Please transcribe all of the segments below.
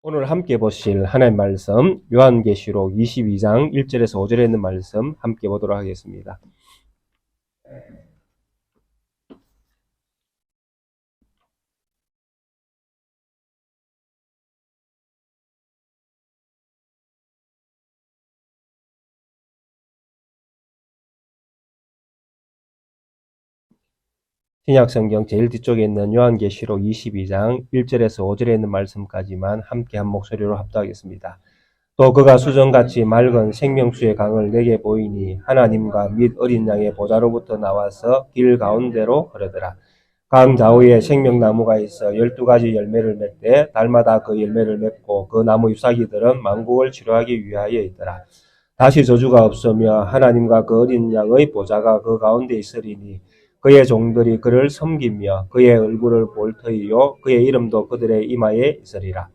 오늘 함께 보실 하나님 말씀 요한계시록 22장 1절에서 5절에 있는 말씀 함께 보도록 하겠습니다. 신약성경 제일 뒤쪽에 있는 요한계시록 22장 1절에서 5절에 있는 말씀까지만 함께 한 목소리로 합독하겠습니다. 또 그가 수정같이 맑은 생명수의 강을 내게 보이니 하나님과 및 어린 양의 보좌로부터 나와서 길 가운데로 흐르더라. 강 좌우에 생명나무가 있어 12가지 열매를 맺되 달마다 그 열매를 맺고 그 나무 잎사귀들은 만국을 치료하기 위하여 있더라. 다시 저주가 없으며 하나님과 그 어린 양의 보좌가 그 가운데 있으리니 그의 종들이 그를 섬기며 그의 얼굴을 볼 터이요 그의 이름도 그들의 이마에 있으리라.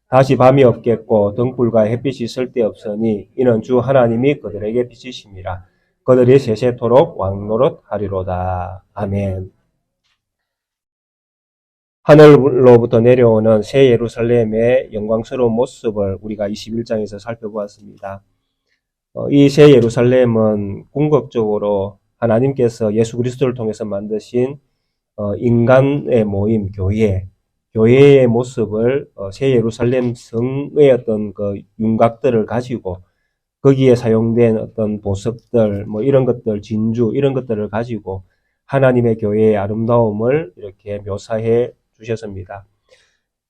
다시 밤이 없겠고 등불과 햇빛이 쓸데없으니 이는 주 하나님이 그들에게 빛이심이라. 그들이 세세토록 왕노릇하리로다. 아멘. 하늘로부터 내려오는 새 예루살렘의 영광스러운 모습을 우리가 21장에서 살펴보았습니다. 이 새 예루살렘은 궁극적으로 하나님께서 예수 그리스도를 통해서 만드신 인간의 모임, 교회의 모습을 새 예루살렘 성의 어떤 그 윤곽들을 가지고 거기에 사용된 어떤 보석들, 이런 것들, 진주, 이런 것들을 가지고 하나님의 교회의 아름다움을 이렇게 묘사해 주셨습니다.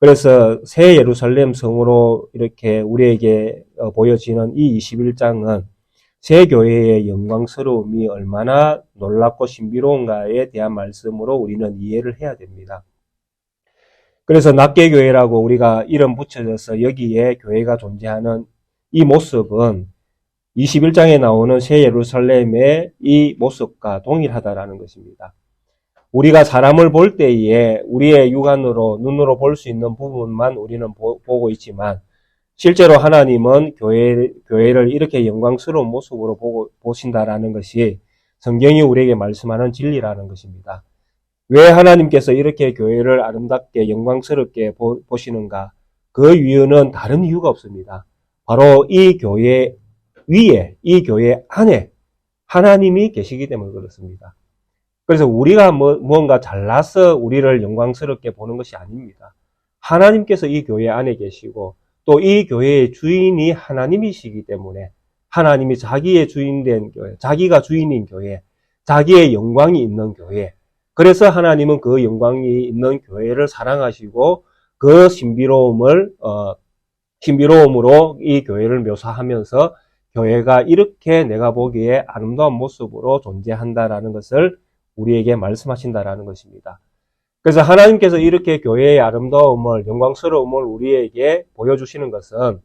그래서 새 예루살렘 성으로 이렇게 우리에게 보여지는 이 21장은 새 교회의 영광스러움이 얼마나 놀랍고 신비로운가에 대한 말씀으로 우리는 이해를 해야 됩니다. 그래서 낱개교회라고 우리가 이름 붙여져서 여기에 교회가 존재하는 이 모습은 21장에 나오는 새 예루살렘의 이 모습과 동일하다라는 것입니다. 우리가 사람을 볼 때에 우리의 육안으로 눈으로 볼 수 있는 부분만 우리는 보고 있지만 실제로 하나님은 교회를 이렇게 영광스러운 모습으로 보신다라는 것이 성경이 우리에게 말씀하는 진리라는 것입니다. 왜 하나님께서 이렇게 교회를 아름답게 영광스럽게 보시는가? 그 이유는 다른 이유가 없습니다. 바로 이 교회 위에, 이 교회 안에 하나님이 계시기 때문에 그렇습니다. 그래서 우리가 무언가 잘나서 우리를 영광스럽게 보는 것이 아닙니다. 하나님께서 이 교회 안에 계시고 또 이 교회의 주인이 하나님이시기 때문에 하나님이 자기의 주인된 교회, 자기가 주인인 교회, 자기의 영광이 있는 교회, 그래서 하나님은 그 영광이 있는 교회를 사랑하시고 그 신비로움으로 이 교회를 묘사하면서 교회가 이렇게 내가 보기에 아름다운 모습으로 존재한다라는 것을 우리에게 말씀하신다라는 것입니다. 그래서 하나님께서 이렇게 교회의 아름다움을, 영광스러움을 우리에게 보여주시는 것은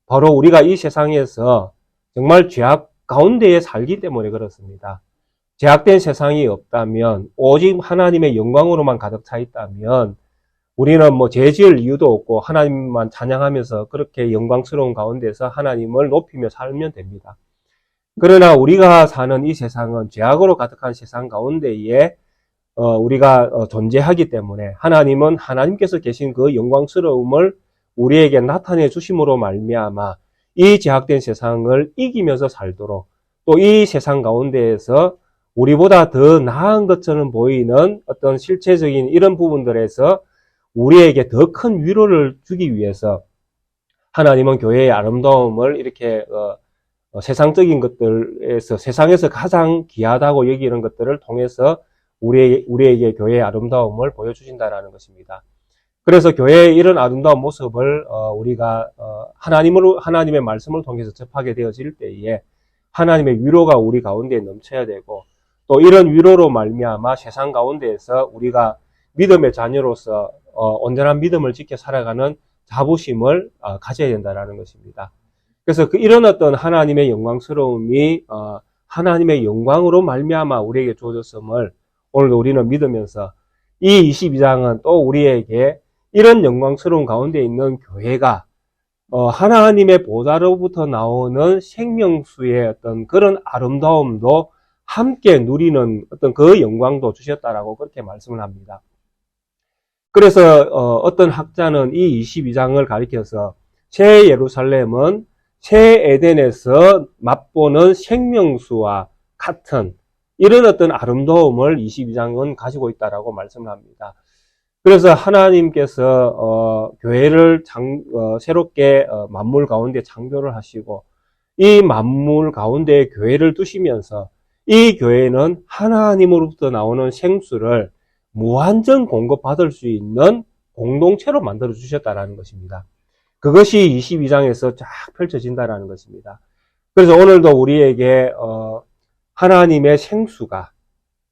바로 우리가 이 세상에서 정말 죄악 가운데에 살기 때문에 그렇습니다. 죄악된 세상이 없다면, 오직 하나님의 영광으로만 가득 차 있다면 우리는 죄 지을 이유도 없고 하나님만 찬양하면서 그렇게 영광스러운 가운데서 하나님을 높이며 살면 됩니다. 그러나 우리가 사는 이 세상은 죄악으로 가득한 세상 가운데에 우리가 존재하기 때문에 하나님은 하나님께서 계신 그 영광스러움을 우리에게 나타내 주심으로 말미암아 이 죄악된 세상을 이기면서 살도록 또 이 세상 가운데에서 우리보다 더 나은 것처럼 보이는 어떤 실체적인 이런 부분들에서 우리에게 더 큰 위로를 주기 위해서 하나님은 교회의 아름다움을 이렇게 세상적인 것들에서 세상에서 가장 귀하다고 여기는 것들을 통해서 우리에게 교회의 아름다움을 보여주신다라는 것입니다. 그래서 교회의 이런 아름다운 모습을 우리가 하나님의 말씀을 통해서 접하게 되어질 때에 하나님의 위로가 우리 가운데 넘쳐야 되고 또 이런 위로로 말미암아 세상 가운데에서 우리가 믿음의 자녀로서 온전한 믿음을 지켜 살아가는 자부심을 가져야 된다라는 것입니다. 그래서 이런 어떤 하나님의 영광스러움이 하나님의 영광으로 말미암아 우리에게 주어졌음을 오늘도 우리는 믿으면서 이 22장은 또 우리에게 이런 영광스러운 가운데 있는 교회가 하나님의 보좌로부터 나오는 생명수의 어떤 그런 아름다움도 함께 누리는 어떤 그 영광도 주셨다라고 그렇게 말씀을 합니다. 그래서 어떤 학자는 이 22장을 가리켜서 새 예루살렘은 새 에덴에서 맛보는 생명수와 같은 이런 어떤 아름다움을 22장은 가지고 있다라고 말씀합니다. 그래서 하나님께서 교회를 새롭게 만물 가운데 창조를 하시고 이 만물 가운데 교회를 두시면서 이 교회는 하나님으로부터 나오는 생수를 무한정 공급받을 수 있는 공동체로 만들어 주셨다라는 것입니다. 그것이 22장에서 쫙 펼쳐진다라는 것입니다. 그래서 오늘도 우리에게 하나님의 생수가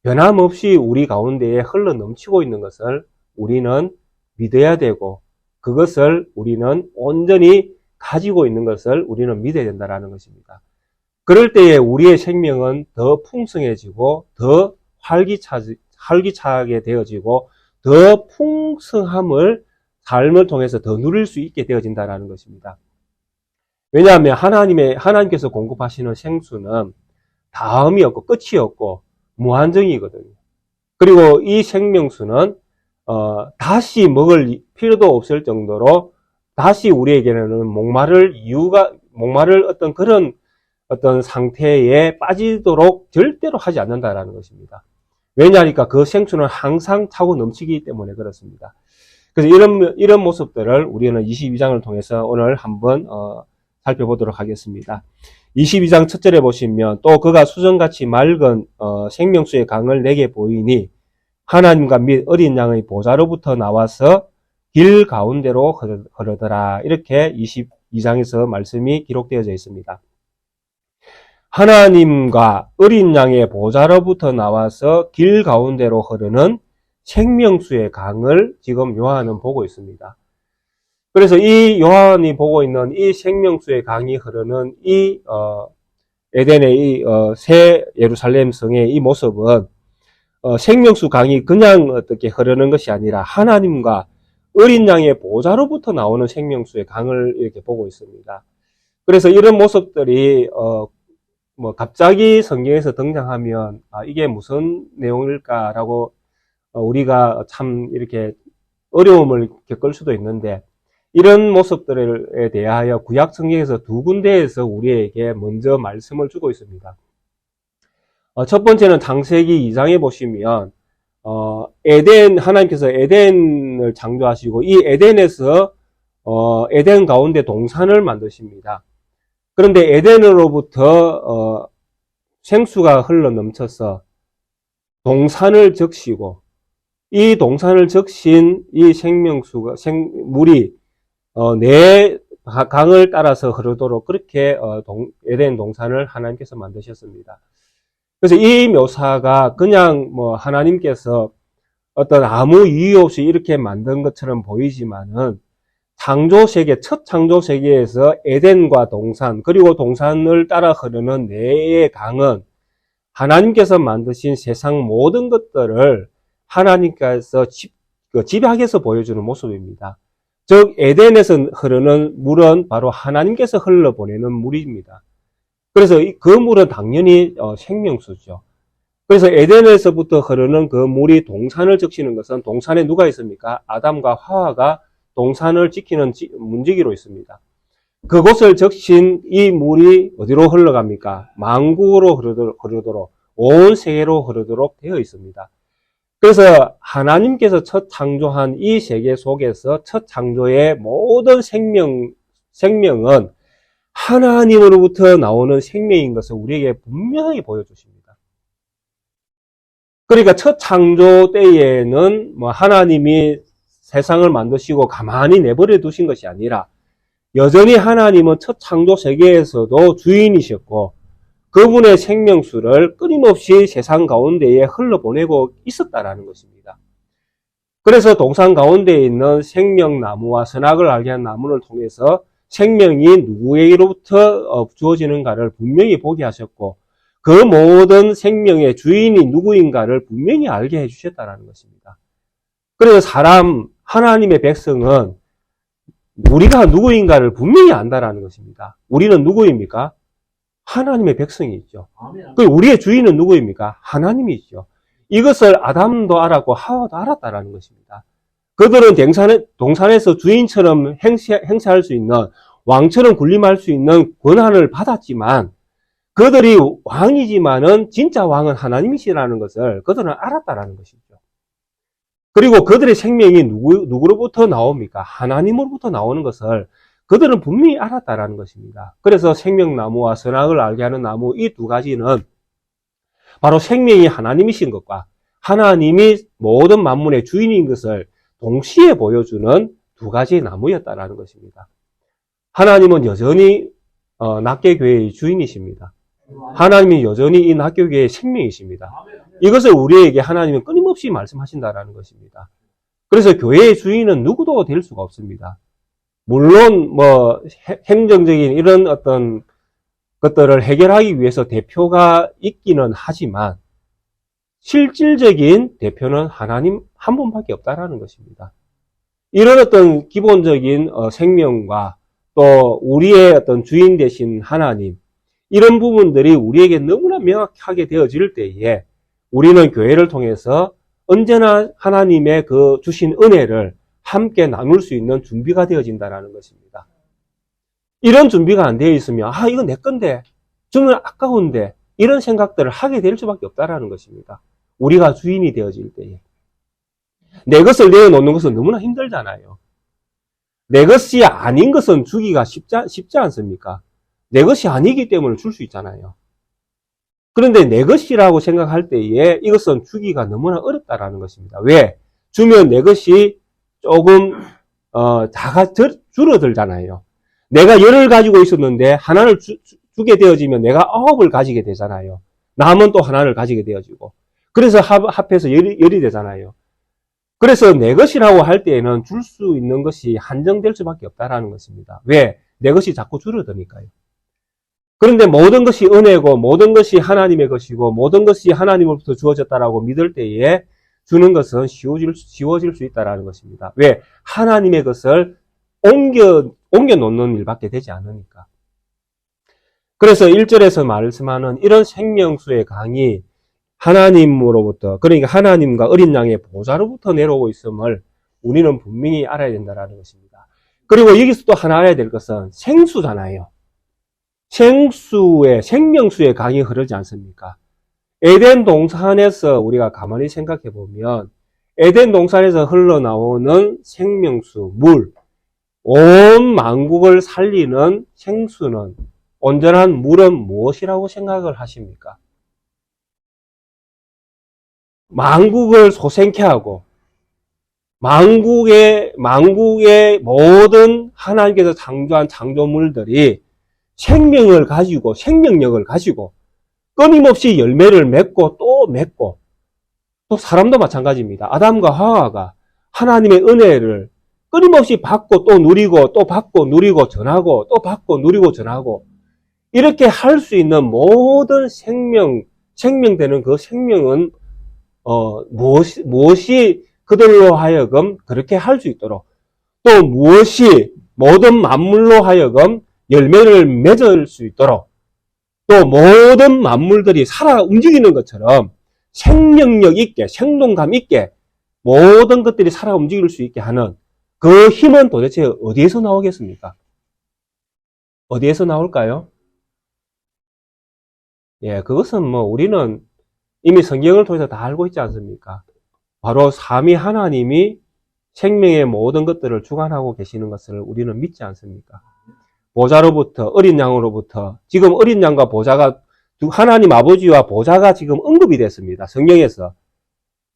변함없이 우리 가운데에 흘러 넘치고 있는 것을 우리는 믿어야 되고 그것을 우리는 온전히 가지고 있는 것을 우리는 믿어야 된다는 것입니다. 그럴 때에 우리의 생명은 더 풍성해지고 더 활기차게 되어지고 더 풍성함을 삶을 통해서 더 누릴 수 있게 되어진다는 것입니다. 왜냐하면 하나님께서 공급하시는 생수는 다음이 없고 끝이 없고 무한정이거든요. 그리고 이 생명수는 다시 먹을 필요도 없을 정도로 다시 우리에게는 목마를 어떤 그런 어떤 상태에 빠지도록 절대로 하지 않는다라는 것입니다. 왜냐하니까 그 생수는 항상 차고 넘치기 때문에 그렇습니다. 그래서 이런 모습들을 우리는 22장을 통해서 오늘 한번 살펴보도록 하겠습니다. 22장 첫 절에 보시면 또 그가 수정같이 맑은 생명수의 강을 내게 보이니 하나님과 및 어린 양의 보좌로부터 나와서 길 가운데로 흐르더라. 이렇게 22장에서 말씀이 기록되어져 있습니다. 하나님과 어린 양의 보좌로부터 나와서 길 가운데로 흐르는 생명수의 강을 지금 요한은 보고 있습니다. 그래서 이 요한이 보고 있는 이 생명수의 강이 흐르는 이 에덴의 이 새 예루살렘 성의 이 모습은 생명수 강이 그냥 어떻게 흐르는 것이 아니라 하나님과 어린 양의 보좌로부터 나오는 생명수의 강을 이렇게 보고 있습니다. 그래서 이런 모습들이 갑자기 성경에서 등장하면 이게 무슨 내용일까라고 우리가 참 이렇게 어려움을 겪을 수도 있는데 이런 모습들에 대하여 구약 성경에서 두 군데에서 우리에게 먼저 말씀을 주고 있습니다. 첫 번째는 창세기 2장에 보시면 하나님께서 에덴을 창조하시고 이 에덴에서 에덴 가운데 동산을 만드십니다. 그런데 에덴으로부터 생수가 흘러 넘쳐서 동산을 적시고 이 동산을 적신 이 물이 내 강을 따라서 흐르도록 그렇게 에덴 동산을 하나님께서 만드셨습니다. 그래서 이 묘사가 그냥 하나님께서 어떤 아무 이유 없이 이렇게 만든 것처럼 보이지만은 첫 창조 세계에서 에덴과 동산, 그리고 동산을 따라 흐르는 내의 강은 하나님께서 만드신 세상 모든 것들을 하나님께서 집약해서 보여주는 모습입니다. 즉 에덴에서 흐르는 물은 바로 하나님께서 흘러보내는 물입니다. 그래서 그 물은 당연히 생명수죠. 그래서 에덴에서부터 흐르는 그 물이 동산을 적시는 것은 동산에 누가 있습니까? 아담과 하와가 동산을 지키는 문지기로 있습니다. 그곳을 적신 이 물이 어디로 흘러갑니까? 만국으로 흐르도록 온 세계로 흐르도록 되어 있습니다. 그래서 하나님께서 첫 창조한 이 세계 속에서 첫 창조의 모든 생명은 하나님으로부터 나오는 생명인 것을 우리에게 분명히 보여주십니다. 그러니까 첫 창조 때에는 하나님이 세상을 만드시고 가만히 내버려 두신 것이 아니라 여전히 하나님은 첫 창조 세계에서도 주인이셨고 그분의 생명수를 끊임없이 세상 가운데에 흘러보내고 있었다라는 것입니다. 그래서 동산 가운데에 있는 생명나무와 선악을 알게 한 나무를 통해서 생명이 누구에게로부터 주어지는가를 분명히 보게 하셨고 그 모든 생명의 주인이 누구인가를 분명히 알게 해주셨다는 것입니다. 그래서 하나님의 백성은 우리가 누구인가를 분명히 안다라는 것입니다. 우리는 누구입니까? 하나님의 백성이죠. 우리의 주인은 누구입니까? 하나님이죠. 이것을 아담도 알았고 하와도 알았다라는 것입니다. 그들은 동산에서 주인처럼 행세할 수 있는 왕처럼 군림할 수 있는 권한을 받았지만 그들이 왕이지만은 진짜 왕은 하나님이시라는 것을 그들은 알았다라는 것이죠. 그리고 그들의 생명이 누구로부터 나옵니까? 하나님으로부터 나오는 것을 그들은 분명히 알았다라는 것입니다. 그래서 생명나무와 선악을 알게 하는 나무 이 두 가지는 바로 생명이 하나님이신 것과 하나님이 모든 만물의 주인인 것을 동시에 보여주는 두 가지의 나무였다라는 것입니다. 하나님은 여전히 낫게교회의 주인이십니다. 하나님이 여전히 이 낫게교회의 생명이십니다. 이것을 우리에게 하나님은 끊임없이 말씀하신다라는 것입니다. 그래서 교회의 주인은 누구도 될 수가 없습니다. 물론 뭐 행정적인 이런 어떤 것들을 해결하기 위해서 대표가 있기는 하지만 실질적인 대표는 하나님 한 분밖에 없다라는 것입니다. 이런 어떤 기본적인 생명과 또 우리의 어떤 주인 되신 하나님, 이런 부분들이 우리에게 너무나 명확하게 되어질 때에 우리는 교회를 통해서 언제나 하나님의 그 주신 은혜를 함께 나눌 수 있는 준비가 되어진다는 것입니다. 이런 준비가 안 되어 있으면 이건 내 건데, 주면 아까운데 이런 생각들을 하게 될 수밖에 없다는 것입니다. 우리가 주인이 되어질 때에. 내 것을 내어놓는 것은 너무나 힘들잖아요. 내 것이 아닌 것은 주기가 쉽지 않습니까? 내 것이 아니기 때문에 줄 수 있잖아요. 그런데 내 것이라고 생각할 때에 이것은 주기가 너무나 어렵다라는 것입니다. 왜? 주면 내 것이 조금 줄어들잖아요. 내가 10을 가지고 있었는데 하나를 주게 되어지면 내가 9을 가지게 되잖아요. 남은 또 하나를 가지게 되어지고. 그래서 합해서 10이 되잖아요. 그래서 내 것이라고 할 때에는 줄 수 있는 것이 한정될 수밖에 없다라는 것입니다. 왜? 내 것이 자꾸 줄어드니까요. 그런데 모든 것이 은혜고 모든 것이 하나님의 것이고 모든 것이 하나님으로부터 주어졌다라고 믿을 때에 주는 것은 쉬워질 수 있다라는 것입니다. 왜? 하나님의 것을 옮겨 놓는 일밖에 되지 않으니까. 그래서 1절에서 말씀하는 이런 생명수의 강이 하나님으로부터, 그러니까 하나님과 어린 양의 보좌로부터 내려오고 있음을 우리는 분명히 알아야 된다는 것입니다. 그리고 여기서 또 하나 알아야 될 것은 생수잖아요. 생명수의 강이 흐르지 않습니까? 에덴 동산에서 우리가 가만히 생각해 보면 에덴 동산에서 흘러나오는 생명수, 물, 온 만국을 살리는 생수는, 온전한 물은 무엇이라고 생각을 하십니까? 만국을 소생케 하고 만국의 모든 하나님께서 창조한 창조물들이 생명을 가지고 생명력을 가지고 끊임없이 열매를 맺고 또 사람도 마찬가지입니다. 아담과 하와가 하나님의 은혜를 끊임없이 받고 또 누리고 또 받고 누리고 전하고 또 받고 누리고 전하고 이렇게 할 수 있는 모든 생명되는 그 생명은 무엇이 그들로 하여금 그렇게 할 수 있도록, 또 무엇이 모든 만물로 하여금 열매를 맺을 수 있도록, 또 모든 만물들이 살아 움직이는 것처럼 생명력 있게, 생동감 있게 모든 것들이 살아 움직일 수 있게 하는 그 힘은 도대체 어디에서 나오겠습니까? 어디에서 나올까요? 예, 그것은 우리는 이미 성경을 통해서 다 알고 있지 않습니까? 바로 삼위 하나님이 생명의 모든 것들을 주관하고 계시는 것을 우리는 믿지 않습니까? 보좌로부터, 어린 양으로부터, 지금 어린 양과 보좌가, 하나님 아버지와 보좌가 지금 언급이 됐습니다. 성경에서.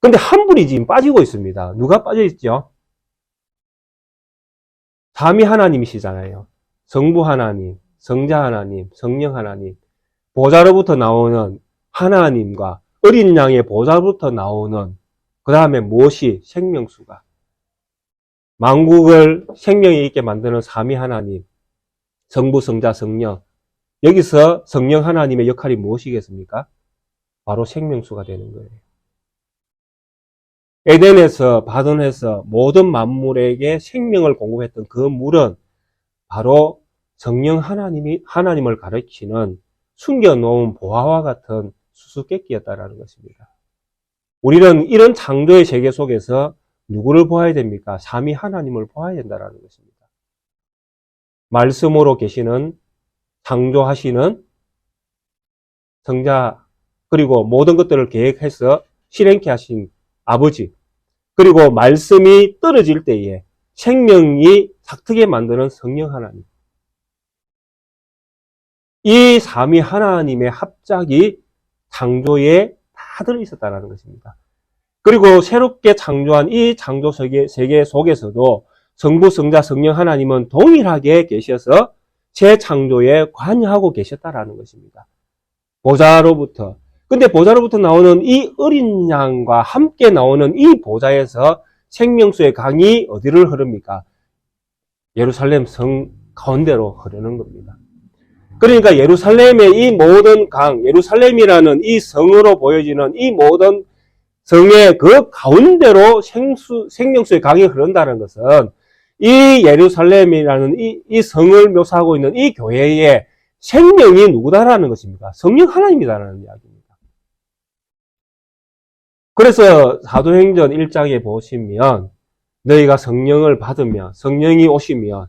근데 한 분이 지금 빠지고 있습니다. 누가 빠져 있죠? 삼위 하나님이시잖아요. 성부 하나님, 성자 하나님, 성령 하나님, 보좌로부터 나오는 하나님과 어린 양의 보좌로부터 나오는 그 다음에 무엇이? 생명수가. 만국을 생명이 있게 만드는 삼위 하나님, 성부, 성자, 성령. 여기서 성령 하나님의 역할이 무엇이겠습니까? 바로 생명수가 되는 거예요. 에덴에서 바든에서 모든 만물에게 생명을 공급했던 그 물은 바로 성령 하나님을 가르치는 숨겨놓은 보화와 같은 수수께끼였다라는 것입니다. 우리는 이런 창조의 세계 속에서 누구를 보아야 됩니까? 삼위 하나님을 보아야 된다는 것입니다. 말씀으로 계시는 창조하시는 성자, 그리고 모든 것들을 계획해서 실행케 하신 아버지, 그리고 말씀이 떨어질 때에 생명이 삭트게 만드는 성령 하나님. 이 삼위 하나님의 합작이 창조에 다 들어있었다는 것입니다. 그리고 새롭게 창조한 이 창조 세계 속에서도 성부, 성자, 성령 하나님은 동일하게 계셔서 재창조에 관여하고 계셨다라는 것입니다. 보좌로부터. 근데 보좌로부터 나오는 이 어린 양과 함께 나오는 이 보좌에서 생명수의 강이 어디를 흐릅니까? 예루살렘 성 가운데로 흐르는 겁니다. 그러니까 예루살렘의 이 모든 강, 예루살렘이라는 이 성으로 보여지는 이 모든 성의 그 가운데로 생명수의 강이 흐른다는 것은 이 예루살렘이라는 이 성을 묘사하고 있는 이 교회의 생명이 누구다라는 것입니다. 성령 하나님이다라는 이야기입니다. 그래서 사도행전 1장에 보시면 너희가 성령을 받으면, 성령이 오시면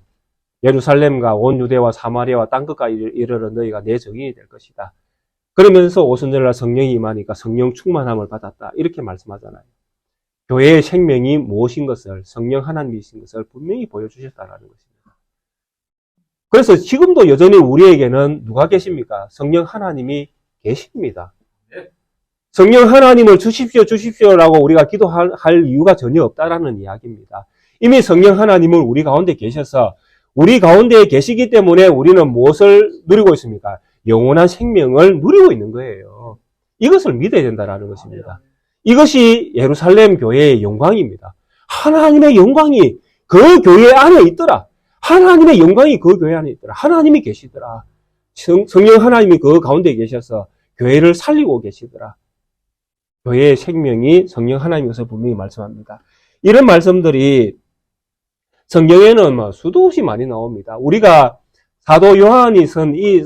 예루살렘과 온 유대와 사마리아와 땅끝까지 이르러 너희가 내 증인이 될 것이다. 그러면서 오순절날 성령이 임하니까 성령 충만함을 받았다. 이렇게 말씀하잖아요. 교회의 생명이 무엇인 것을, 성령 하나님이신 것을 분명히 보여주셨다는 것입니다. 그래서 지금도 여전히 우리에게는 누가 계십니까? 성령 하나님이 계십니다. 성령 하나님을 주십시오, 주십시오라고 우리가 기도할 이유가 전혀 없다라는 이야기입니다. 이미 성령 하나님은 우리 가운데 계셔서 우리 가운데 계시기 때문에 우리는 무엇을 누리고 있습니까? 영원한 생명을 누리고 있는 거예요. 이것을 믿어야 된다는 것입니다. 이것이 예루살렘 교회의 영광입니다. 하나님의 영광이 그 교회 안에 있더라. 하나님의 영광이 그 교회 안에 있더라. 하나님이 계시더라. 성령 하나님이 그 가운데 계셔서 교회를 살리고 계시더라. 교회의 생명이 성령 하나님에서 분명히 말씀합니다. 이런 말씀들이 성경에는 수도 없이 많이 나옵니다. 우리가 사도 요한이 쓴 이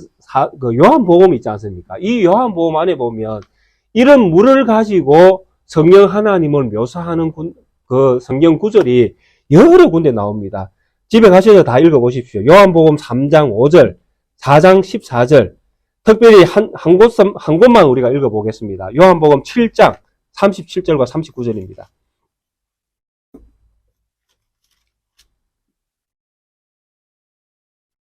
요한복음 있지 않습니까? 이 요한복음 안에 보면 이런 물을 가지고 성령 하나님을 묘사하는 그 성경 구절이 여러 군데 나옵니다. 집에 가셔서 다 읽어보십시오. 요한복음 3장 5절, 4장 14절, 특별히 한 곳만 우리가 읽어보겠습니다. 요한복음 7장 37절과 39절입니다.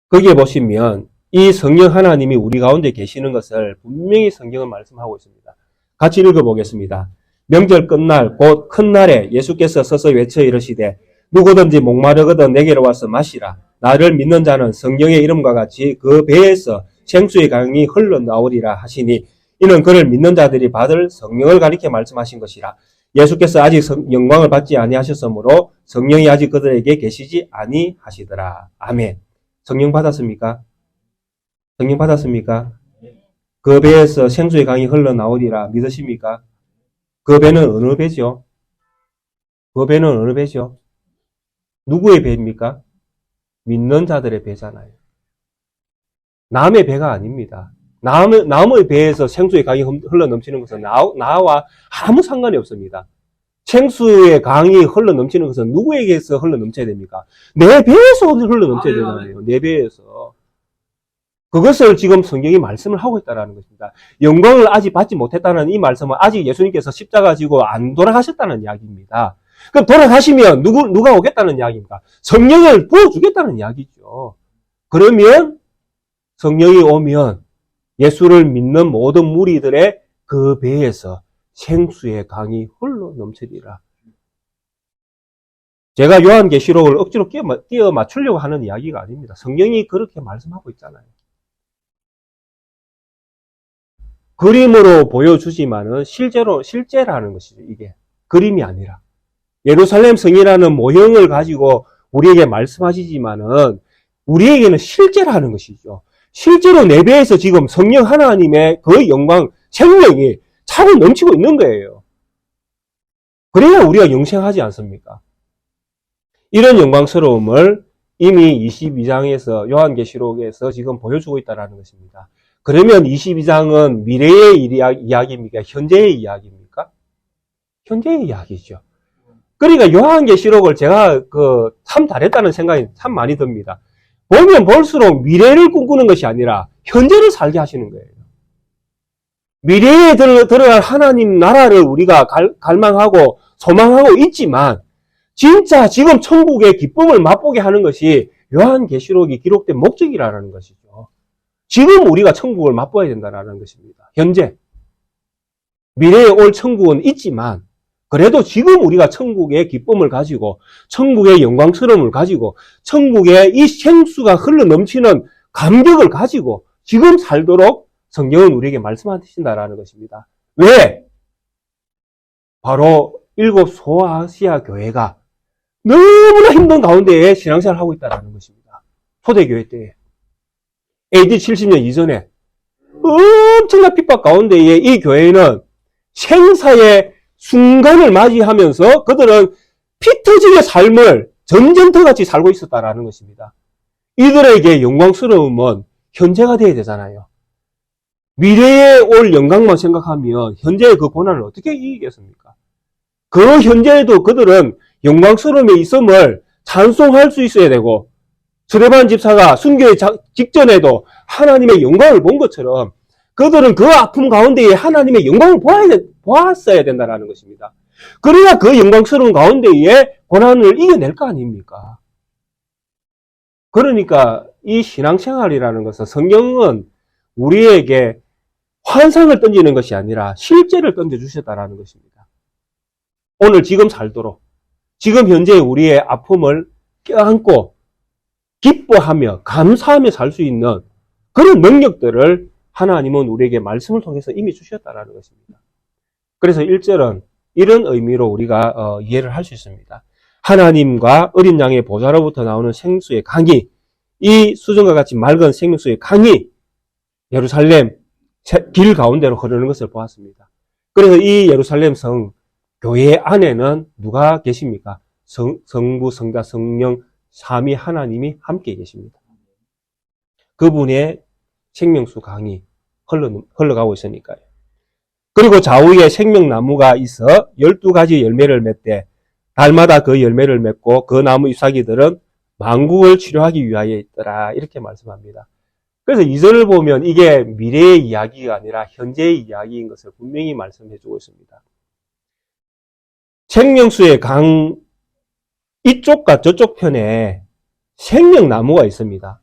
거기에 보시면 이 성령 하나님이 우리 가운데 계시는 것을 분명히 성경은 말씀하고 있습니다. 같이 읽어보겠습니다. 명절 끝날 곧 큰 날에 예수께서 서서 외쳐 이르시되 누구든지 목마르거든 내게로 와서 마시라. 나를 믿는 자는 성경의 이름과 같이 그 배에서 생수의 강이 흘러나오리라 하시니 이는 그를 믿는 자들이 받을 성령을 가리켜 말씀하신 것이라. 예수께서 아직 영광을 받지 아니하셨으므로 성령이 아직 그들에게 계시지 아니하시더라. 아멘. 성령 받았습니까? 성령 받았습니까? 그 배에서 생수의 강이 흘러나오리라 믿으십니까? 그 배는 어느 배죠? 그 배는 어느 배죠? 누구의 배입니까? 믿는 자들의 배잖아요. 남의 배가 아닙니다. 남의 배에서 생수의 강이 흘러넘치는 것은 나와 아무 상관이 없습니다. 생수의 강이 흘러넘치는 것은 누구에게서 흘러넘쳐야 됩니까? 내 배에서 흘러넘쳐야 되잖아요. 내 배에서. 그것을 지금 성경이 말씀을 하고 있다는 것입니다. 영광을 아직 받지 못했다는 이 말씀은 아직 예수님께서 십자가 지고 안 돌아가셨다는 이야기입니다. 그럼 돌아가시면 누가 오겠다는 이야기입니까? 성령을 부어주겠다는 이야기죠. 그러면 성령이 오면 예수를 믿는 모든 무리들의 그 배에서 생수의 강이 흘러 넘치리라. 제가 요한계시록을 억지로 끼워 맞추려고 하는 이야기가 아닙니다. 성경이 그렇게 말씀하고 있잖아요. 그림으로 보여주지만은 실제라는 것이죠. 이게 그림이 아니라 예루살렘 성이라는 모형을 가지고 우리에게 말씀하시지만은 우리에게는 실제라는 것이죠. 실제로 내 배에서 지금 성령 하나님의 그 영광, 생명이 차고 넘치고 있는 거예요. 그래야 우리가 영생하지 않습니까? 이런 영광스러움을 이미 22장에서 요한계시록에서 지금 보여주고 있다는 것입니다. 그러면 22장은 미래의 이야기입니까? 현재의 이야기입니까? 현재의 이야기죠. 그러니까 요한계시록을 제가 참 잘했다는 생각이 참 많이 듭니다. 보면 볼수록 미래를 꿈꾸는 것이 아니라 현재를 살게 하시는 거예요. 미래에 들어갈 하나님 나라를 우리가 갈망하고 소망하고 있지만 진짜 지금 천국의 기쁨을 맛보게 하는 것이 요한계시록이 기록된 목적이라는 것이죠. 지금 우리가 천국을 맛봐야 된다는 것입니다. 현재. 미래에 올 천국은 있지만 그래도 지금 우리가 천국의 기쁨을 가지고 천국의 영광스러움을 가지고 천국의 이 생수가 흘러 넘치는 감격을 가지고 지금 살도록 성경은 우리에게 말씀하신다라는 것입니다. 왜? 바로 일곱 소아시아 교회가 너무나 힘든 가운데에 신앙생활을 하고 있다는 것입니다. 초대교회 때에. AD 70년 이전에 엄청난 핍박 가운데에 이 교회는 생사의 순간을 맞이하면서 그들은 피 터지게 삶을 전쟁터같이 살고 있었다라는 것입니다. 이들에게 영광스러움은 현재가 돼야 되잖아요. 미래에 올 영광만 생각하면 현재의 그 고난을 어떻게 이기겠습니까? 그 현재에도 그들은 영광스러움에 있음을 찬송할 수 있어야 되고 스데반 집사가 순교의 직전에도 하나님의 영광을 본 것처럼 그들은 그 아픔 가운데에 하나님의 영광을 보았어야 된다는 것입니다. 그래야 그 영광스러운 가운데에 고난을 이겨낼 거 아닙니까? 그러니까 이 신앙생활이라는 것은 성경은 우리에게 환상을 던지는 것이 아니라 실제를 던져주셨다는 것입니다. 오늘 지금 살도록 지금 현재 우리의 아픔을 껴안고 기뻐하며 감사하며 살 수 있는 그런 능력들을 하나님은 우리에게 말씀을 통해서 이미 주셨다는 것입니다. 그래서 1절은 이런 의미로 우리가 이해를 할 수 있습니다. 하나님과 어린 양의 보좌로부터 나오는 생수의 강이, 이 수정과 같이 맑은 생명수의 강이 예루살렘 길 가운데로 흐르는 것을 보았습니다. 그래서 이 예루살렘 성 교회 안에는 누가 계십니까? 성부, 성자, 성령, 삼위 하나님이 함께 계십니다. 그분의 생명수 강이 흘러가고 있으니까요. 그리고 좌우에 생명나무가 있어 12가지 열매를 맺되 달마다 그 열매를 맺고 그 나무 잎사귀들은 만국을 치료하기 위하여 있더라. 이렇게 말씀합니다. 그래서 2절을 보면 이게 미래의 이야기가 아니라 현재의 이야기인 것을 분명히 말씀해 주고 있습니다. 생명수의 강 이쪽과 저쪽 편에 생명나무가 있습니다.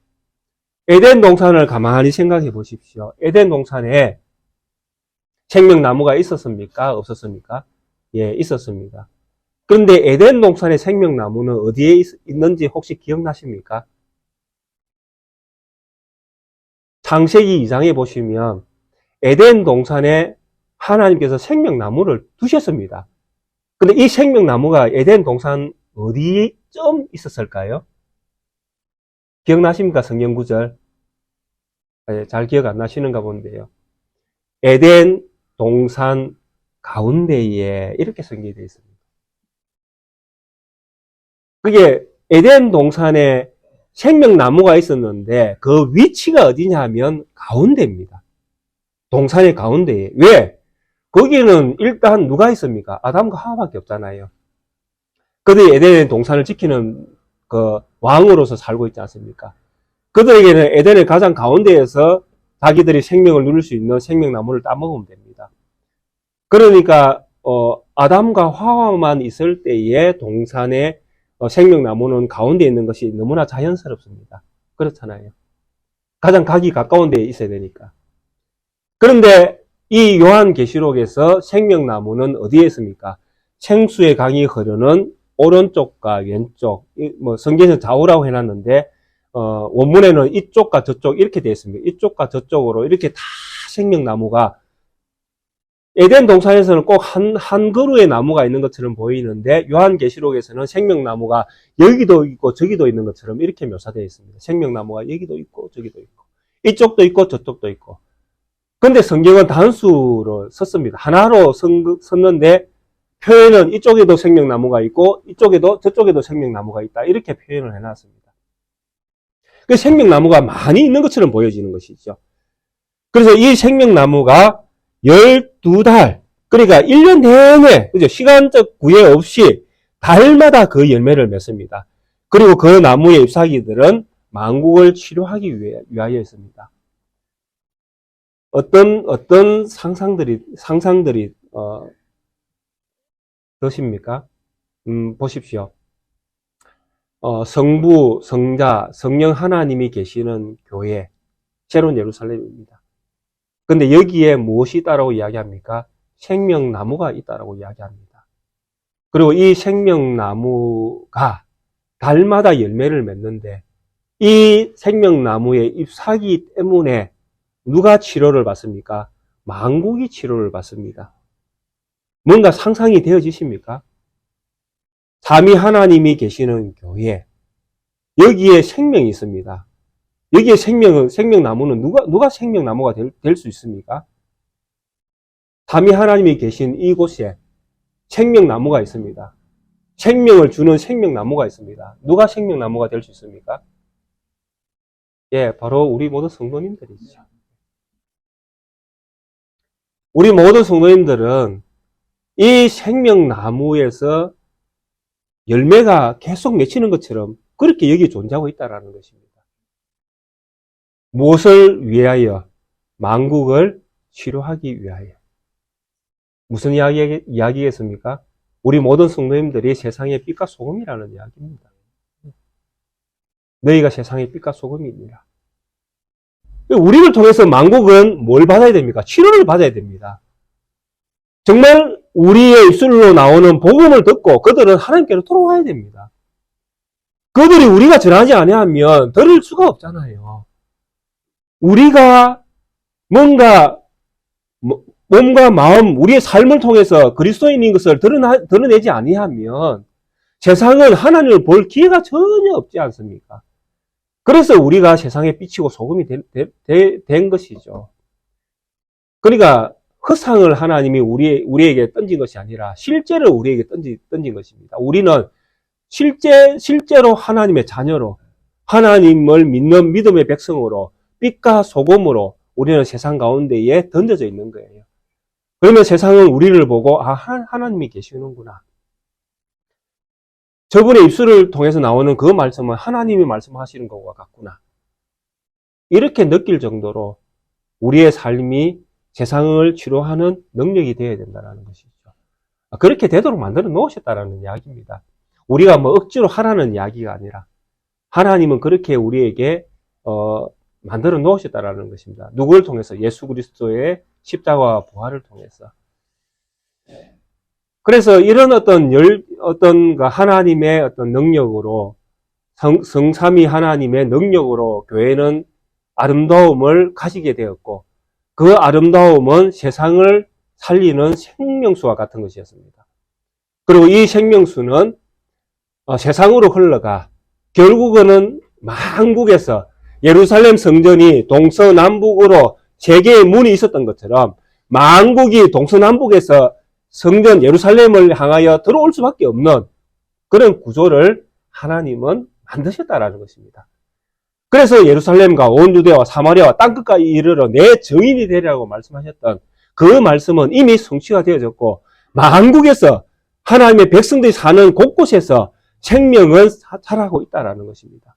에덴 동산을 가만히 생각해 보십시오. 에덴 동산에 생명나무가 있었습니까? 없었습니까? 예, 있었습니다. 그런데 에덴 동산의 생명나무는 어디에 있는지 혹시 기억나십니까? 창세기 2장에 보시면 에덴 동산에 하나님께서 생명나무를 두셨습니다. 근데 이 생명나무가 에덴 동산 어디쯤 있었을까요? 기억나십니까? 성경 구절. 잘 기억 안 나시는가 본데요. 에덴 동산 가운데에 이렇게 성경이 되어 있습니다. 그게 에덴 동산에 생명나무가 있었는데 그 위치가 어디냐 하면 가운데입니다. 동산의 가운데에. 왜? 거기는 일단 누가 있습니까? 아담과 하와밖에 없잖아요. 그들이 에덴의 동산을 지키는 그 왕으로서 살고 있지 않습니까? 그들에게는 에덴의 가장 가운데에서 자기들이 생명을 누릴 수 있는 생명나무를 따먹으면 됩니다. 그러니까 아담과 하와만 있을 때에 동산의 생명나무는 가운데 있는 것이 너무나 자연스럽습니다. 그렇잖아요. 가장 가기 가까운 데에 있어야 되니까. 그런데 이 요한계시록에서 생명나무는 어디에 있습니까? 생수의 강이 흐르는 오른쪽과 왼쪽, 성경에서 좌우라고 해놨는데 원문에는 이쪽과 저쪽 이렇게 되어 있습니다. 이쪽과 저쪽으로 이렇게 다 생명나무가 에덴 동산에서는 꼭 한 그루의 나무가 있는 것처럼 보이는데 요한계시록에서는 생명나무가 여기도 있고 저기도 있는 것처럼 이렇게 묘사되어 있습니다. 생명나무가 여기도 있고 저기도 있고 이쪽도 있고 저쪽도 있고. 근데 성경은 단수로 썼습니다. 하나로 썼는데 표현은 이쪽에도 생명나무가 있고 이쪽에도 저쪽에도 생명나무가 있다. 이렇게 표현을 해놨습니다. 그 생명나무가 많이 있는 것처럼 보여지는 것이죠. 그래서 이 생명나무가 12달, 그러니까 1년 내내, 그죠? 시간적 구애 없이 달마다 그 열매를 맺습니다. 그리고 그 나무의 잎사귀들은 만국을 치료하기 위하여였습니다. 어떤 상상들이 되십니까? 보십시오. 성부, 성자, 성령 하나님이 계시는 교회, 새로운 예루살렘입니다. 근데 여기에 무엇이 있다라고 이야기합니까? 생명나무가 있다라고 이야기합니다. 그리고 이 생명나무가 달마다 열매를 맺는데 이 생명나무의 잎사귀 때문에 누가 치료를 받습니까? 만국이 치료를 받습니다. 뭔가 상상이 되어지십니까? 삼위 하나님이 계시는 교회, 여기에 생명이 있습니다. 여기에 생명나무는 누가 생명나무가 될 수 있습니까? 삼위 하나님이 계신 이곳에 생명나무가 있습니다. 생명을 주는 생명나무가 있습니다. 누가 생명나무가 될 수 있습니까? 예, 바로 우리 모든 성도님들이죠. 우리 모든 성도님들은 이 생명나무에서 열매가 계속 맺히는 것처럼 그렇게 여기 존재하고 있다는 것입니다. 무엇을 위하여? 만국을 치료하기 위하여. 무슨 이야기겠습니까? 우리 모든 성도님들이 세상의 빛과 소금이라는 이야기입니다. 너희가 세상의 빛과 소금이니라. 우리를 통해서 만국은 뭘 받아야 됩니까? 치료를 받아야 됩니다. 정말 우리의 입술로 나오는 복음을 듣고 그들은 하나님께로 돌아와야 됩니다. 그들이 우리가 전하지 아니하면 들을 수가 없잖아요. 우리가 뭔가 몸과 마음, 우리의 삶을 통해서 그리스도인인 것을 드러내지 아니하면 세상은 하나님을 볼 기회가 전혀 없지 않습니까? 그래서 우리가 세상에 비치고 소금이 된 것이죠. 그러니까 허상을 하나님이 우리에게 던진 것이 아니라 실제로 우리에게 던진 것입니다. 우리는 실제로 하나님의 자녀로 하나님을 믿는 믿음의 백성으로 빛과 소금으로 우리는 세상 가운데에 던져져 있는 거예요. 그러면 세상은 우리를 보고 하나님이 계시는구나. 저분의 입술을 통해서 나오는 그 말씀은 하나님이 말씀하시는 것과 같구나. 이렇게 느낄 정도로 우리의 삶이 세상을 치료하는 능력이 되어야 된다는 것이죠. 그렇게 되도록 만들어 놓으셨다는 이야기입니다. 우리가 뭐 억지로 하라는 이야기가 아니라 하나님은 그렇게 우리에게 만들어 놓으셨다는 것입니다. 누구를 통해서? 예수 그리스도의 십자가와 부활을 통해서. 그래서 이런 어떤 하나님의 어떤 능력으로 성삼위 하나님의 능력으로 교회는 아름다움을 가지게 되었고 그 아름다움은 세상을 살리는 생명수와 같은 것이었습니다. 그리고 이 생명수는 세상으로 흘러가 결국은 만국에서 예루살렘 성전이 동서남북으로 세 개의 문이 있었던 것처럼 만국이 동서남북에서 성전 예루살렘을 향하여 들어올 수밖에 없는 그런 구조를 하나님은 만드셨다라는 것입니다. 그래서 예루살렘과 온 유대와 사마리아와 땅끝까지 이르러 내 증인이 되리라고 말씀하셨던 그 말씀은 이미 성취가 되어졌고 만국에서 하나님의 백성들이 사는 곳곳에서 생명은 살아가고 있다는 것입니다.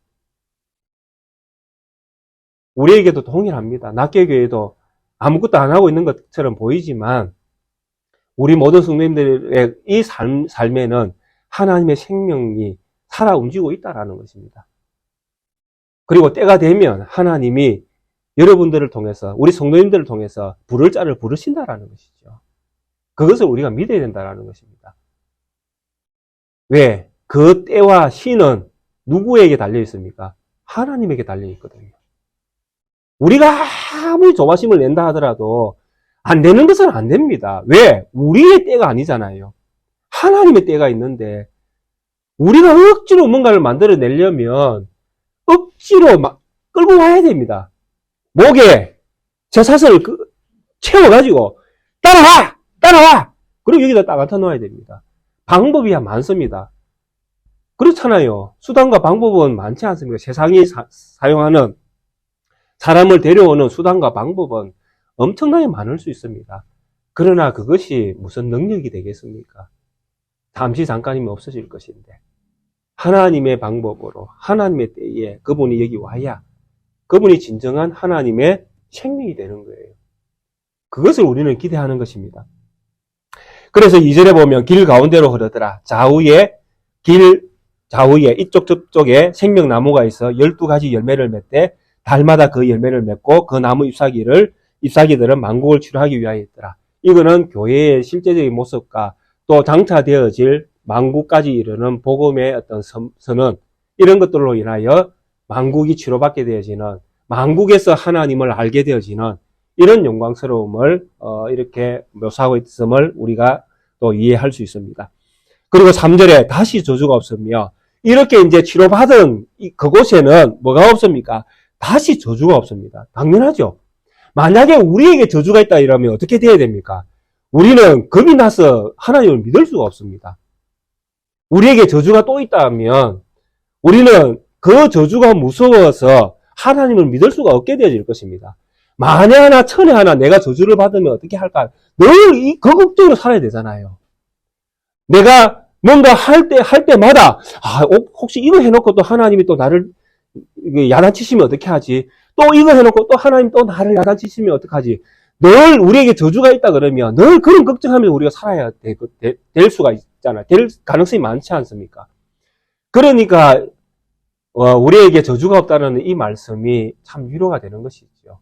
우리에게도 동일합니다. 낙계교회도 아무것도 안 하고 있는 것처럼 보이지만 우리 모든 성도님들의 이 삶에는 하나님의 생명이 살아 움직이고 있다는 것입니다. 그리고 때가 되면 하나님이 여러분들을 통해서 우리 성도님들을 통해서 부를 자를 부르신다라는 것이죠. 그것을 우리가 믿어야 된다는 것입니다. 왜? 그 때와 시는 누구에게 달려 있습니까? 하나님에게 달려 있거든요. 우리가 아무리 조바심을 낸다 하더라도 안 되는 것은 안 됩니다. 왜? 우리의 때가 아니잖아요. 하나님의 때가 있는데 우리가 억지로 뭔가를 만들어내려면 억지로 막 끌고 와야 됩니다. 목에 젖사슬을 채워가지고 따라와! 그리고 여기다 딱 갖다 놓아야 됩니다. 방법이 많습니다. 그렇잖아요. 수단과 방법은 많지 않습니까? 세상이 사용하는 사람을 데려오는 수단과 방법은 엄청나게 많을 수 있습니다. 그러나 그것이 무슨 능력이 되겠습니까? 잠시 잠깐이면 없어질 것인데 하나님의 방법으로, 하나님의 때에 그분이 여기 와야 그분이 진정한 하나님의 생명이 되는 거예요. 그것을 우리는 기대하는 것입니다. 그래서 2절에 보면 길 가운데로 흐르더라. 좌우에 이쪽 저쪽에 생명나무가 있어 12가지 열매를 맺되 달마다 그 열매를 맺고 그 나무 잎사귀들은 만국을 치료하기 위하였더라. 이거는 교회의 실제적인 모습과 또 장차되어질 만국까지 이르는 복음의 어떤 선언, 이런 것들로 인하여 만국이 치료받게 되어지는, 만국에서 하나님을 알게 되어지는 이런 영광스러움을 이렇게 묘사하고 있음을 우리가 또 이해할 수 있습니다. 그리고 3절에 다시 저주가 없으며, 이렇게 이제 치료받은 그곳에는 뭐가 없습니까? 다시 저주가 없습니다. 당연하죠. 만약에 우리에게 저주가 있다 이러면 어떻게 돼야 됩니까? 우리는 겁이 나서 하나님을 믿을 수가 없습니다. 우리에게 저주가 또 있다면 우리는 그 저주가 무서워서 하나님을 믿을 수가 없게 되어질 것입니다. 만에 하나 천에 하나 내가 저주를 받으면 어떻게 할까? 늘 그 걱정으로 살아야 되잖아요. 내가 뭔가 할 때마다 혹시 이거 해놓고 또 하나님이 또 나를 야단치시면 어떻게 하지? 또 이거 해놓고 또 하나님 또 나를 야단치시면 어떡하지? 늘 우리에게 저주가 있다 그러면 늘 그런 걱정하면서 우리가 살아야 될 수가 있잖아요. 될 가능성이 많지 않습니까? 그러니까 우리에게 저주가 없다는 이 말씀이 참 위로가 되는 것이죠.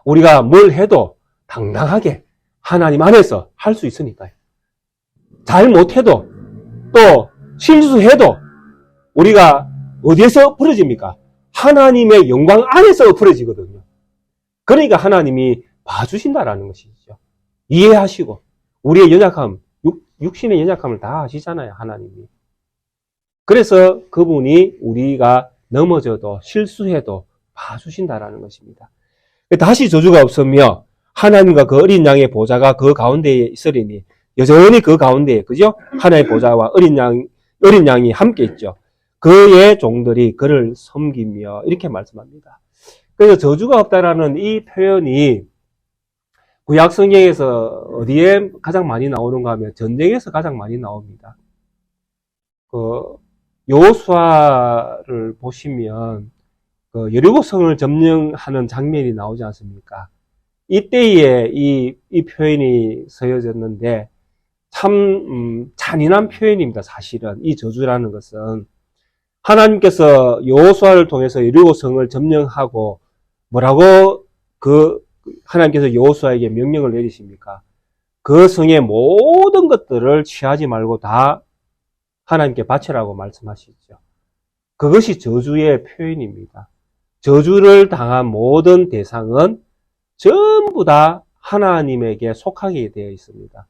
우리가 뭘 해도 당당하게 하나님 안에서 할 수 있으니까요. 잘 못해도 또 실수해도 우리가 어디에서 부러집니까? 하나님의 영광 안에서 부러지거든요. 그러니까 하나님이 봐주신다라는 것이죠. 이해하시고 우리의 연약함, 육신의 연약함을 다 아시잖아요, 하나님이. 그래서 그분이 우리가 넘어져도 실수해도 봐주신다라는 것입니다. 다시 저주가 없으며 하나님과 그 어린 양의 보좌가 그 가운데에 있으리니, 여전히 그 가운데에, 그죠? 하나님의 보좌와 어린 양이 함께 있죠. 그의 종들이 그를 섬기며, 이렇게 말씀합니다. 그래서 저주가 없다라는 이 표현이 구약 성경에서 어디에 가장 많이 나오는가 하면 전쟁에서 가장 많이 나옵니다. 여호수아를 보시면 여리고성을 점령하는 장면이 나오지 않습니까? 이때에 이 표현이 쓰여졌는데 참 잔인한 표현입니다. 사실은 이 저주라는 것은 하나님께서 여호수아를 통해서 여리고성을 점령하고 뭐라고 하나님께서 여호수아에게 명령을 내리십니까? 그 성의 모든 것들을 취하지 말고 다 하나님께 바치라고 말씀하시죠. 그것이 저주의 표현입니다. 저주를 당한 모든 대상은 전부 다 하나님에게 속하게 되어 있습니다.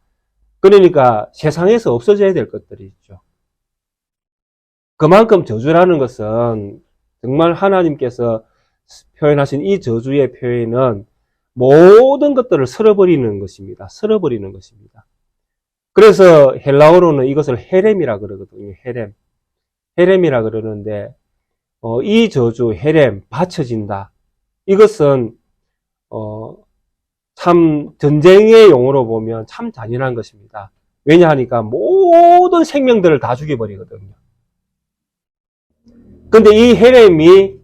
그러니까 세상에서 없어져야 될 것들이 있죠. 그만큼 저주라는 것은 정말 하나님께서 표현하신 이 저주의 표현은 모든 것들을 쓸어버리는 것입니다. 쓸어버리는 것입니다. 그래서 헬라어로는 이것을 헤렘이라 그러거든요. 헤렘이라 그러는데 이 저주 헤렘, 받쳐진다. 이것은 참 전쟁의 용어로 보면 참 잔인한 것입니다. 왜냐하니까 모든 생명들을 다 죽여버리거든요. 근데 이 헤렘이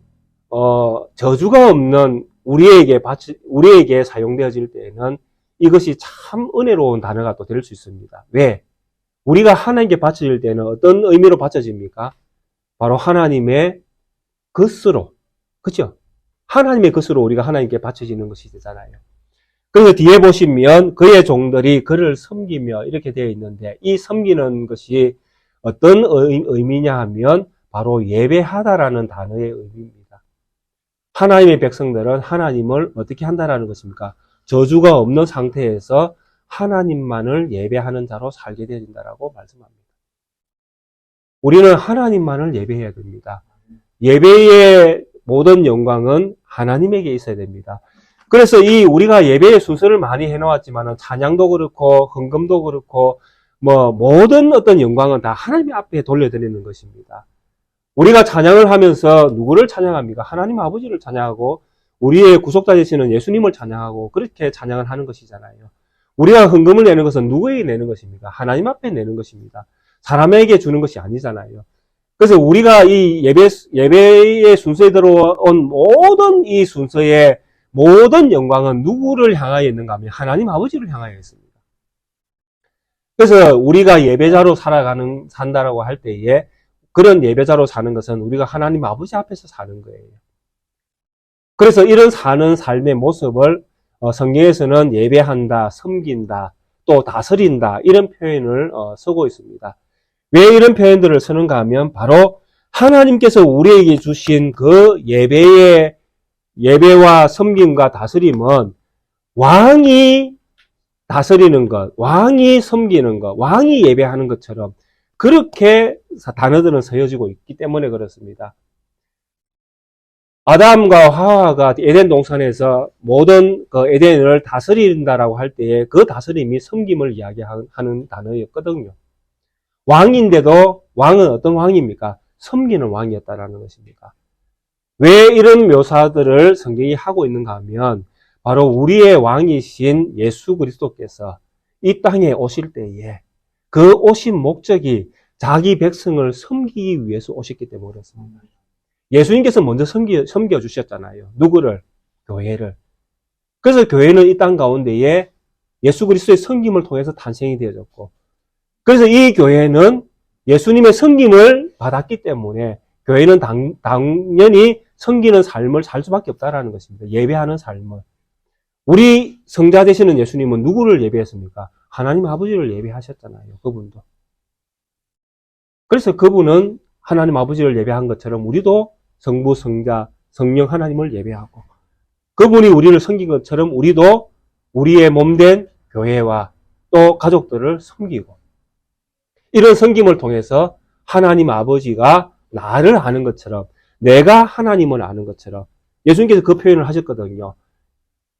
저주가 없는 우리에게 사용되어질 때에는 이것이 참 은혜로운 단어가 또 될 수 있습니다. 왜? 우리가 하나님께 바쳐질 때는 어떤 의미로 바쳐집니까? 바로 하나님의 것으로, 그죠? 하나님의 것으로 우리가 하나님께 바쳐지는 것이 되잖아요. 그래서 뒤에 보시면 그의 종들이 그를 섬기며 이렇게 되어 있는데, 이 섬기는 것이 어떤 의미냐 하면 바로 예배하다라는 단어의 의미입니다. 하나님의 백성들은 하나님을 어떻게 한다라는 것입니까? 저주가 없는 상태에서 하나님만을 예배하는 자로 살게 되어진다라고 말씀합니다. 우리는 하나님만을 예배해야 됩니다. 예배의 모든 영광은 하나님에게 있어야 됩니다. 그래서 우리가 예배의 순서를 많이 해놓았지만은 찬양도 그렇고 헌금도 그렇고 모든 어떤 영광은 다 하나님 앞에 돌려드리는 것입니다. 우리가 찬양을 하면서 누구를 찬양합니까? 하나님 아버지를 찬양하고 우리의 구속자 되시는 예수님을 찬양하고 그렇게 찬양을 하는 것이잖아요. 우리가 헌금을 내는 것은 누구에게 내는 것입니까? 하나님 앞에 내는 것입니다. 사람에게 주는 것이 아니잖아요. 그래서 우리가 이 예배의 순서에 들어온 모든 이 순서의 모든 영광은 누구를 향하여 있는가 하면 하나님 아버지를 향하여 있습니다. 그래서 우리가 예배자로 산다라고 할 때에 그런 예배자로 사는 것은 우리가 하나님 아버지 앞에서 사는 거예요. 그래서 이런 사는 삶의 모습을 성경에서는 예배한다, 섬긴다, 또 다스린다 이런 표현을 쓰고 있습니다. 왜 이런 표현들을 쓰는가 하면 바로 하나님께서 우리에게 주신 그 예배와 섬김과 다스림은 왕이 다스리는 것, 왕이 섬기는 것, 왕이 예배하는 것처럼 그렇게 단어들은 서여지고 있기 때문에 그렇습니다. 아담과 하와가 에덴 동산에서 모든 그 에덴을 다스린다라고 할 때에 그 다스림이 섬김을 이야기하는 단어였거든요. 왕인데도 왕은 어떤 왕입니까? 섬기는 왕이었다라는 것입니까? 왜 이런 묘사들을 성경이 하고 있는가 하면 바로 우리의 왕이신 예수 그리스도께서 이 땅에 오실 때에 그 오신 목적이 자기 백성을 섬기기 위해서 오셨기 때문에 그렇습니다. 예수님께서 먼저 섬겨주셨잖아요. 누구를? 교회를. 그래서 교회는 이 땅 가운데에 예수 그리스도의 섬김을 통해서 탄생이 되어졌고, 그래서 이 교회는 예수님의 섬김을 받았기 때문에 교회는 당연히 섬기는 삶을 살 수밖에 없다라는 것입니다. 예배하는 삶을. 우리 성자 되시는 예수님은 누구를 예배했습니까? 하나님 아버지를 예배하셨잖아요. 그분도. 그래서 그분은 하나님 아버지를 예배한 것처럼 우리도 성부, 성자, 성령 하나님을 예배하고 그분이 우리를 섬긴 것처럼 우리도 우리의 몸된 교회와 또 가족들을 섬기고 이런 섬김을 통해서 하나님 아버지가 나를 아는 것처럼 내가 하나님을 아는 것처럼 예수님께서 그 표현을 하셨거든요.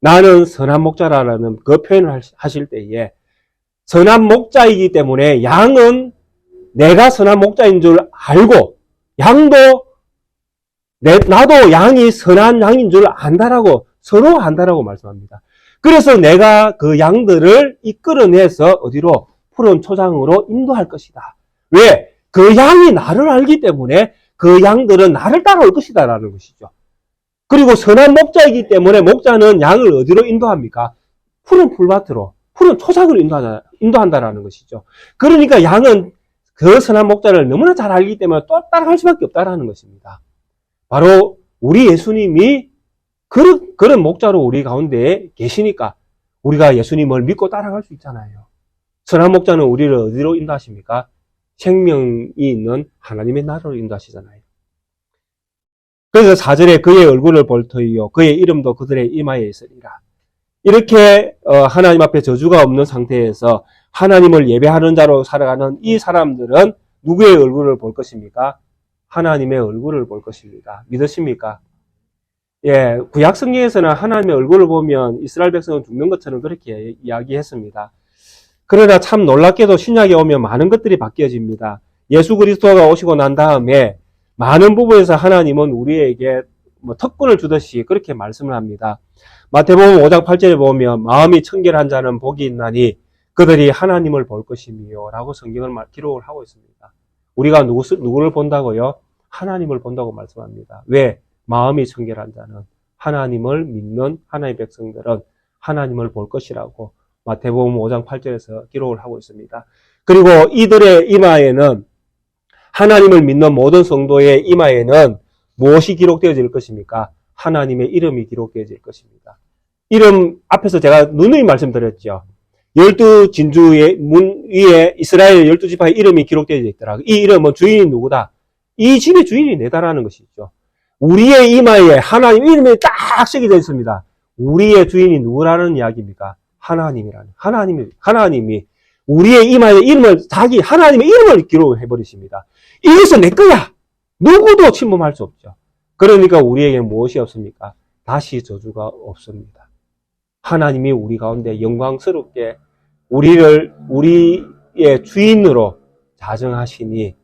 나는 선한 목자라는 그 표현을 하실 때에 선한 목자이기 때문에 양은 내가 선한 목자인 줄 알고 양도 나도 양이 선한 양인 줄 안다라고 서로 안다라고 말씀합니다. 그래서 내가 그 양들을 이끌어내서 어디로? 푸른 초장으로 인도할 것이다. 왜? 그 양이 나를 알기 때문에 그 양들은 나를 따라올 것이다라는 것이죠. 그리고 선한 목자이기 때문에 목자는 양을 어디로 인도합니까? 푸른 풀밭으로, 푸른 초장으로 인도한다라는 것이죠. 그러니까 양은 그 선한 목자를 너무나 잘 알기 때문에 또 따라갈 수밖에 없다라는 것입니다. 바로 우리 예수님이 그런 목자로 우리 가운데 계시니까 우리가 예수님을 믿고 따라갈 수 있잖아요. 선한 목자는 우리를 어디로 인도하십니까? 생명이 있는 하나님의 나라로 인도하시잖아요. 그래서 4절에 그의 얼굴을 볼 터이요 그의 이름도 그들의 이마에 있으리라. 이렇게 하나님 앞에 저주가 없는 상태에서 하나님을 예배하는 자로 살아가는 이 사람들은 누구의 얼굴을 볼 것입니까? 하나님의 얼굴을 볼 것입니다. 믿으십니까? 예, 구약 성경에서는 하나님의 얼굴을 보면 이스라엘 백성은 죽는 것처럼 그렇게 이야기했습니다. 그러나 참 놀랍게도 신약에 오면 많은 것들이 바뀌어집니다. 예수 그리스도가 오시고 난 다음에 많은 부분에서 하나님은 우리에게 특권을 주듯이 그렇게 말씀을 합니다. 마태복음 5장 8절에 보면 마음이 청결한 자는 복이 있나니 그들이 하나님을 볼 것이며 라고 성경을 기록을 하고 있습니다. 우리가 누구를 본다고요? 하나님을 본다고 말씀합니다. 왜? 마음이 청결한 자는 하나님을 믿는 하나님의 백성들은 하나님을 볼 것이라고 마태복음 5장 8절에서 기록을 하고 있습니다. 그리고 이들의 이마에는 하나님을 믿는 모든 성도의 이마에는 무엇이 기록되어질 것입니까? 하나님의 이름이 기록되어질 것입니다. 이름 앞에서 제가 누누이 말씀드렸죠. 12진주의 문 위에 이스라엘 12지파의 이름이 기록되어져 있더라. 이 이름은 주인이 누구다? 이 집의 주인이 내다라는 것이죠. 우리의 이마에 하나님 이름이 딱 새겨져 있습니다. 우리의 주인이 누구라는 이야기입니까? 하나님이라는. 하나님이 우리의 이마에 이름을, 하나님의 이름을 기록해버리십니다. 이것은 내 거야! 누구도 침범할 수 없죠. 그러니까 우리에게 무엇이 없습니까? 다시 저주가 없습니다. 하나님이 우리 가운데 영광스럽게 우리의 주인으로 자정하시니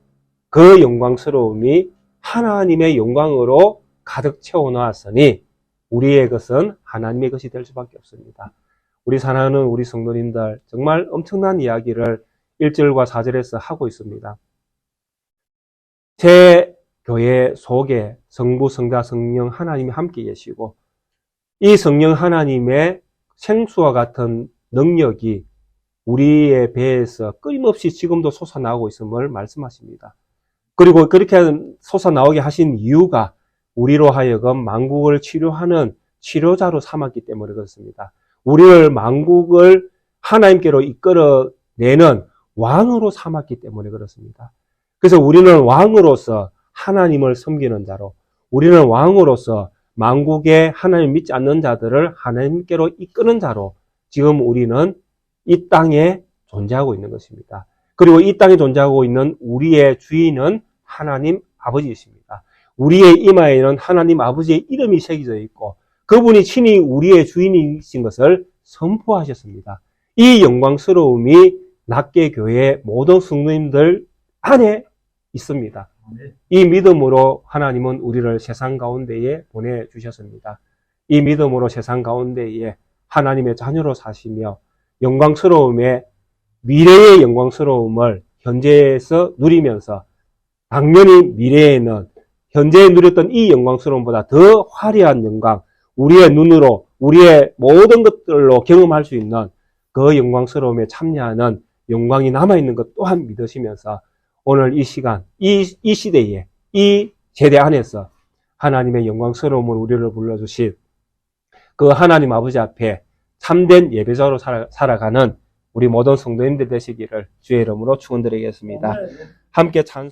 그 영광스러움이 하나님의 영광으로 가득 채워놓았으니 우리의 것은 하나님의 것이 될 수밖에 없습니다. 우리 사랑하는 우리 성도님들 정말 엄청난 이야기를 1절과 4절에서 하고 있습니다. 제 교회 속에 성부, 성자, 성령 하나님이 함께 계시고 이 성령 하나님의 생수와 같은 능력이 우리의 배에서 끊임없이 지금도 솟아나오고 있음을 말씀하십니다. 그리고 그렇게 솟아나오게 하신 이유가 우리로 하여금 만국을 치료하는 치료자로 삼았기 때문에 그렇습니다. 우리를 만국을 하나님께로 이끌어내는 왕으로 삼았기 때문에 그렇습니다. 그래서 우리는 왕으로서 하나님을 섬기는 자로, 우리는 왕으로서 만국의 하나님 믿지 않는 자들을 하나님께로 이끄는 자로 지금 우리는 이 땅에 존재하고 있는 것입니다. 그리고 이 땅에 존재하고 있는 우리의 주인은 하나님 아버지이십니다. 우리의 이마에는 하나님 아버지의 이름이 새겨져 있고 그분이 친히 우리의 주인이신 것을 선포하셨습니다. 이 영광스러움이 낫게 교회 모든 성도님들 안에 있습니다. 이 믿음으로 하나님은 우리를 세상 가운데에 보내주셨습니다. 이 믿음으로 세상 가운데에 하나님의 자녀로 사시며 영광스러움의 미래의 영광스러움을 현재에서 누리면서 당연히 미래에는 현재에 누렸던 이 영광스러움보다 더 화려한 영광, 우리의 눈으로 우리의 모든 것들로 경험할 수 있는 그 영광스러움에 참여하는 영광이 남아있는 것 또한 믿으시면서 오늘 이 시간, 이 시대에, 이 세대 안에서 하나님의 영광스러움을 우리를 불러주신 그 하나님 아버지 앞에 참된 예배자로 살아가는 우리 모든 성도님들 되시기를 주의 이름으로 축원드리겠습니다. 함께 찬송